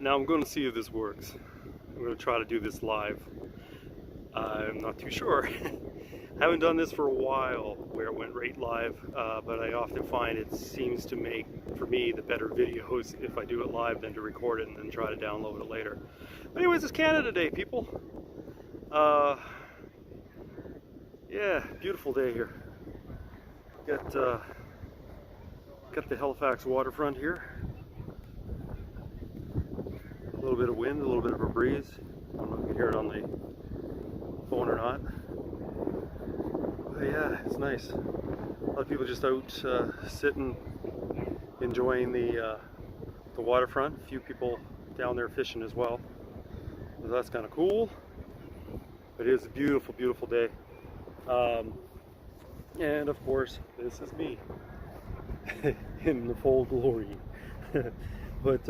Now I'm going to see if this works. I'm going to try to do this live. I'm not too sure. I haven't done this for a while where it went right live, but I often find it seems to make, for me, the better videos if I do it live than to record it and then try to download it later. But anyways, it's Canada Day, people. Yeah, beautiful day here. Got the Halifax waterfront here. A little bit of wind, a little bit of a breeze. I don't know if you can hear it on the phone or not. But yeah, it's nice. A lot of people just out sitting, enjoying the waterfront. A few people down there fishing as well. So that's kind of cool. But it is a beautiful, beautiful day. And of course, this is me in the full glory. But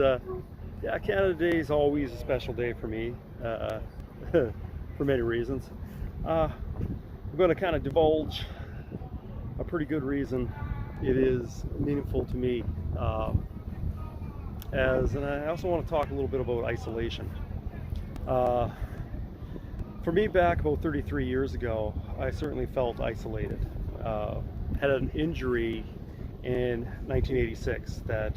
yeah, Canada Day is always a special day for me, for many reasons. I'm going to kind of divulge a pretty good reason it is meaningful to me. And I also want to talk a little bit about isolation. For me, back about 33 years ago, I certainly felt isolated. Had an injury in 1986 that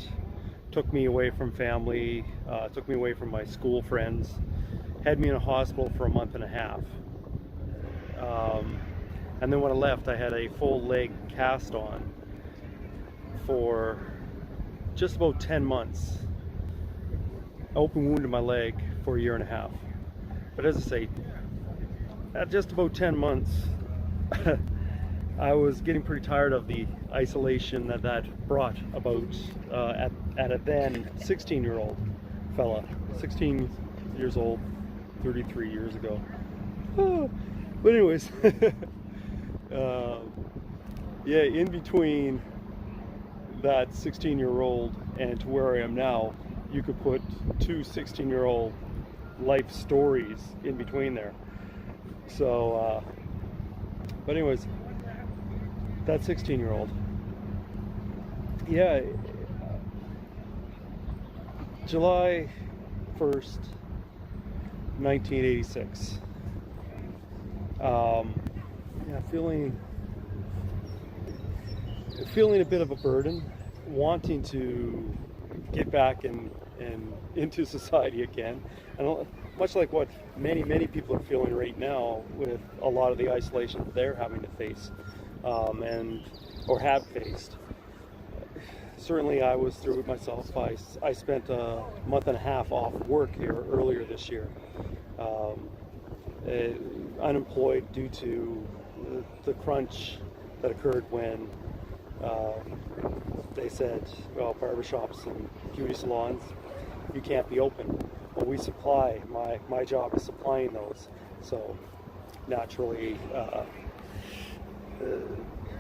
took me away from family, took me away from my school friends, had me in a hospital for a month and a half. And then when I left, I had a full leg cast on for just about 10 months. Open wound in my leg for a year and a half. But as I say, at just about 10 months, I was getting pretty tired of the isolation that brought about at a then 16-year-old fella. 16 years old, 33 years ago. But anyways, yeah, in between that 16-year-old and to where I am now, you could put two 16-year-old life stories in between there. So, but anyways, that 16-year-old, yeah, July 1st, 1986, yeah, feeling a bit of a burden, wanting to get back and into society again, and much like what many people are feeling right now with a lot of the isolation that they're having to face, or have faced. Certainly I was through it myself. I spent a month and a half off work here earlier this year, unemployed due to the crunch that occurred when they said, well, barbershops and beauty salons, you can't be open. Well, we supply, my job is supplying those. So naturally,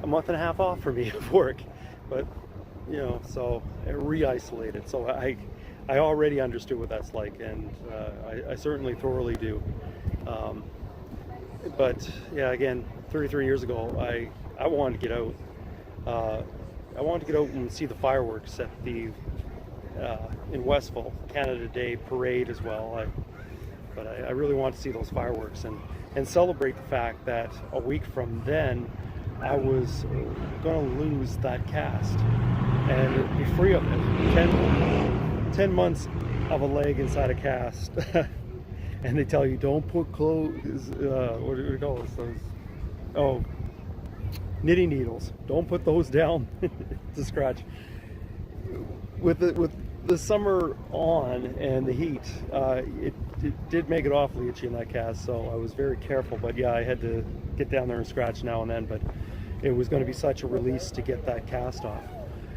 a month and a half off for me of work, but you know, so re-isolated. So I already understood what that's like, and I certainly thoroughly do. But yeah, again, 33 years ago, I wanted to get out. I wanted to get out and see the fireworks at the in Westville Canada Day parade as well. But I really wanted to see those fireworks and celebrate the fact that a week from then I was going to lose that cast and be free of it. 10 months of a leg inside a cast. And they tell you don't put clothes, what do we call those? Oh, knitting needles. Don't put those down to scratch. With the summer on and the heat, it did make it awfully itchy in that cast, so I was very careful. But yeah, I had to get down there and scratch now and then, but it was going to be such a release to get that cast off.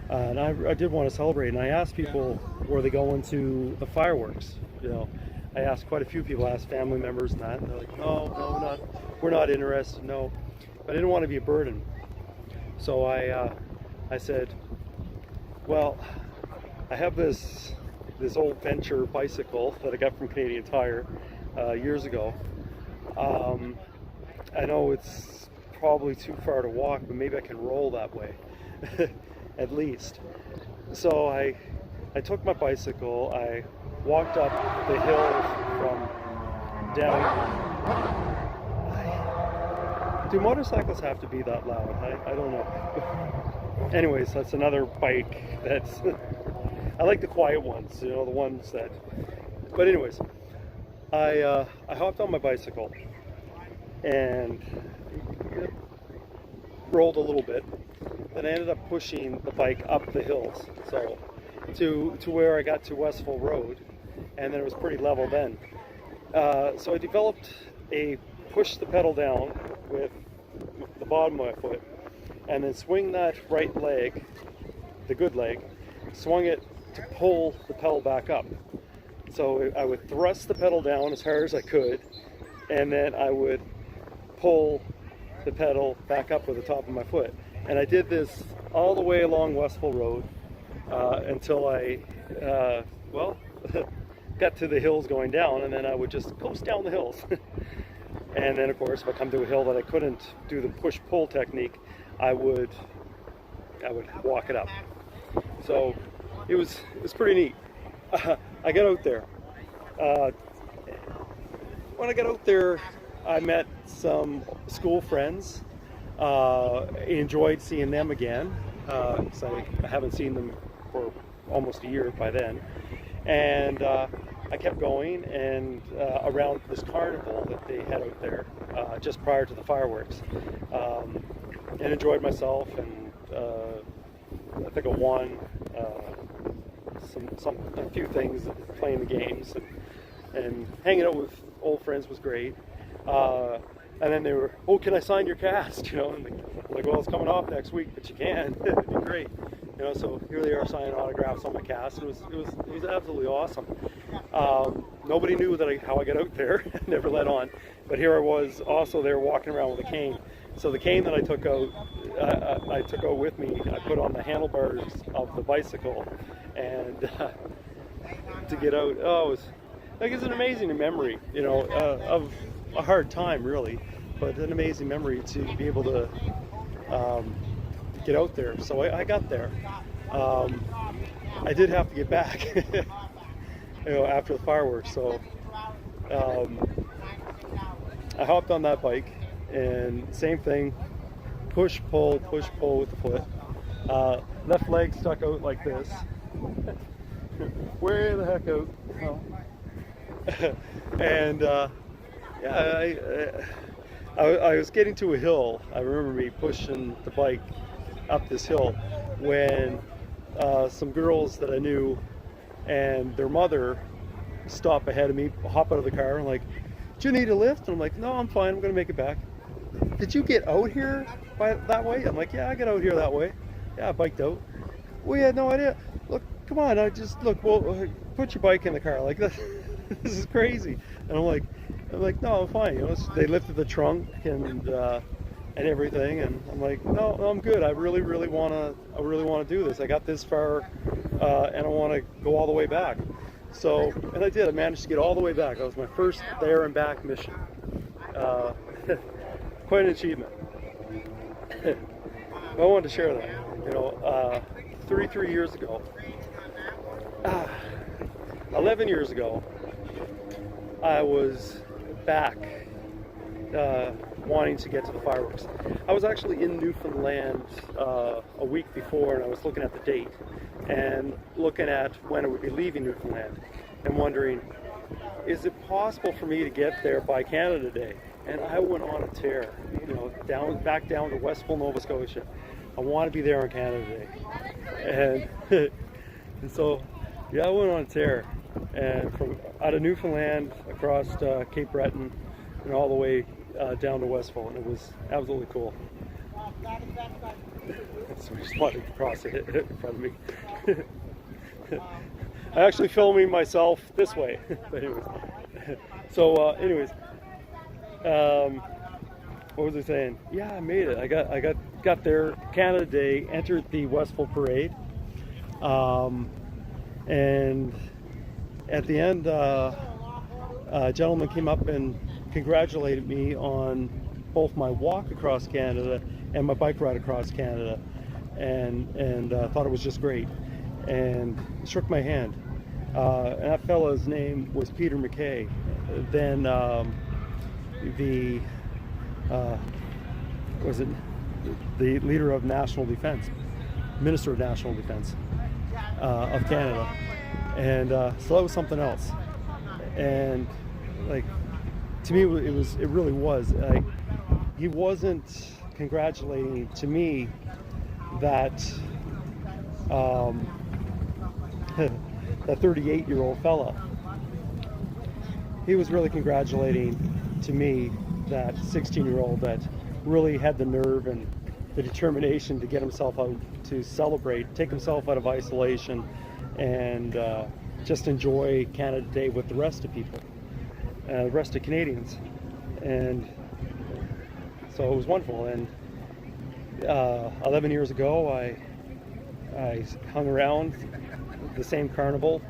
And I did want to celebrate, and I asked people, were they going to the fireworks? You know, I asked quite a few people, I asked family members and that, and they're like, no, we're not interested, no. But I didn't want to be a burden. So I said, well, I have this old Venture bicycle that I got from Canadian Tire years ago. I know it's probably too far to walk, but maybe I can roll that way, at least. So I I took my bicycle, I walked up the hill from down. Do motorcycles have to be that loud? I don't know. Anyways, that's another bike that's, I like the quiet ones, the ones that, but anyways, I hopped on my bicycle and rolled a little bit. Then I ended up pushing the bike up the hills, so to where I got to Westville Road, and then it was pretty level then. So I developed a push the pedal down with the bottom of my foot, and then swing that right leg, the good leg, swung it to pull the pedal back up. So I would thrust the pedal down as hard as I could, and then I would pull the pedal back up with the top of my foot. And I did this all the way along Westville Road until I, got to the hills going down, and then I would just coast down the hills. And then, of course, if I come to a hill that I couldn't do the push-pull technique, I would walk it up. So it was pretty neat. I got out there. When I got out there, I met some school friends. Enjoyed seeing them again, because I haven't seen them for almost a year by then. And I kept going, and around this carnival that they had out there just prior to the fireworks, and enjoyed myself, and I think I won a few things, playing the games, and hanging out with old friends was great. And then they were, oh, can I sign your cast? And I'm like, well, it's coming off next week, but you can. It'd be great. So here they are signing autographs on my cast. It was absolutely awesome. Nobody knew how I got out there. Never let on. But here I was, also there walking around with a cane. So the cane that I took out, I took out with me. I put on the handlebars of the bicycle, and to get out, it's an amazing memory, of a hard time, really, but an amazing memory to be able to get out there. So I got there. I did have to get back, after the fireworks. So I hopped on that bike, and same thing, push pull with the foot. Left leg stuck out like this. Where the heck out? And I was getting to a hill. I remember me pushing the bike up this hill when some girls that I knew and their mother stop ahead of me, hop out of the car, and like, do you need a lift? And I'm like, no, I'm fine, I'm gonna make it back. Did you get out here that way? I'm like, yeah, I got out here that way. Yeah, I biked out. We had no idea. Look, come on, well, put your bike in the car. Like, this is crazy. And I'm like, no, I'm fine. They lifted the trunk and everything, and I'm like, no, I'm good. I really want to do this. I got this far, and I want to go all the way back. So, and I did. I managed to get all the way back. That was my first there and back mission. Quite an achievement. I wanted to share that. 33 years ago, 11 years ago, I was back wanting to get to the fireworks. I was actually in Newfoundland a week before, and I was looking at the date and looking at when I would be leaving Newfoundland and wondering, is it possible for me to get there by Canada Day? And I went on a tear, back down to Westville, Nova Scotia. I want to be there on Canada Day. And so, yeah, I went on a tear. And from out of Newfoundland across Cape Breton and all the way down to Westville, and it was absolutely cool. So I just wanted to cross it in front of me. I'm actually filming myself this way. But anyways, so what was I saying? Yeah, I made it. I got there Canada Day, entered the Westville Parade, and at the end, a gentleman came up and congratulated me on both my walk across Canada and my bike ride across Canada, and thought it was just great. and shook my hand. And that fella's name was Peter MacKay. Then the was it the leader of National Defense, Minister of National Defense of Canada, and so that was something else. And like, to me, it really was. He wasn't congratulating to me that that 38-year-old fella. He was really congratulating to me that 16-year-old that really had the nerve and the determination to get himself out to celebrate, take himself out of isolation, and just enjoy Canada Day with the rest of people, the rest of Canadians. And so it was wonderful. And 11 years ago, I hung around the same carnival,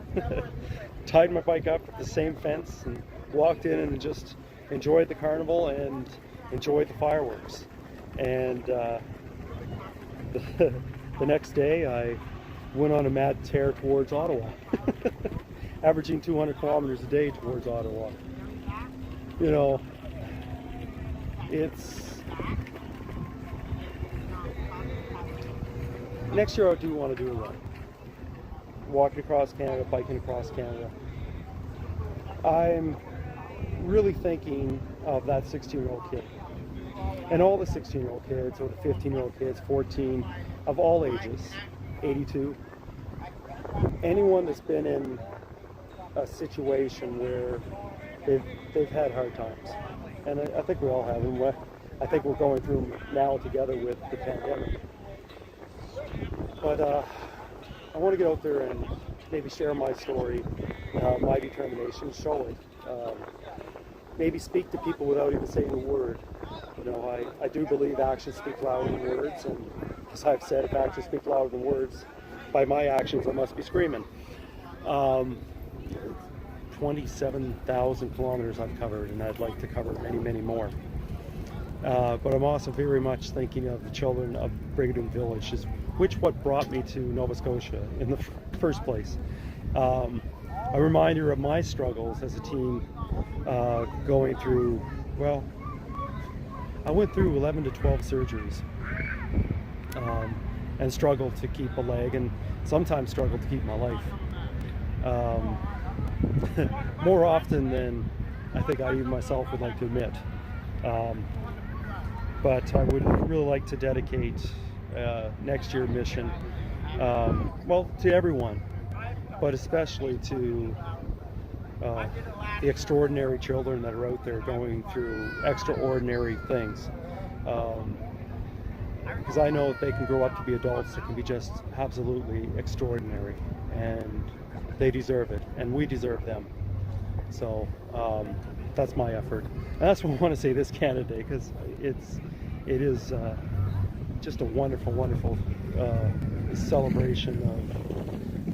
tied my bike up at the same fence, and walked in and just enjoyed the carnival and enjoyed the fireworks. And the next day I went on a mad tear towards Ottawa, averaging 200 kilometers a day towards Ottawa. You know, next year I do want to do a run, walking across Canada, biking across Canada. I'm really thinking of that 16-year-old kid, and all the 16-year-old kids, or the 15-year-old kids, 14, of all ages, 82. Anyone that's been in a situation where they've had hard times, and I think we all have them. I think we're going through them now together with the pandemic. But I want to get out there and maybe share my story, my determination, show it. Maybe speak to people without even saying a word. You know, I do believe actions speak louder than words, and as I've said, if actions speak louder than words, by my actions I must be screaming. 27,000 kilometers I've covered, and I'd like to cover many, many more. But I'm also very much thinking of the children of Brigadoon Village, which what brought me to Nova Scotia in the first place. A reminder of my struggles as a teen, going through, well, I went through 11 to 12 surgeries, and struggled to keep a leg, and sometimes struggled to keep my life. More often than I think I even myself would like to admit. But I would really like to dedicate next year's mission, well, to everyone, but especially to the extraordinary children that are out there going through extraordinary things. Because I know if they can grow up to be adults, it can be just absolutely extraordinary, and they deserve it, and we deserve them. So that's my effort, and that's what I want to say this Canada Day, because it is just a wonderful, wonderful celebration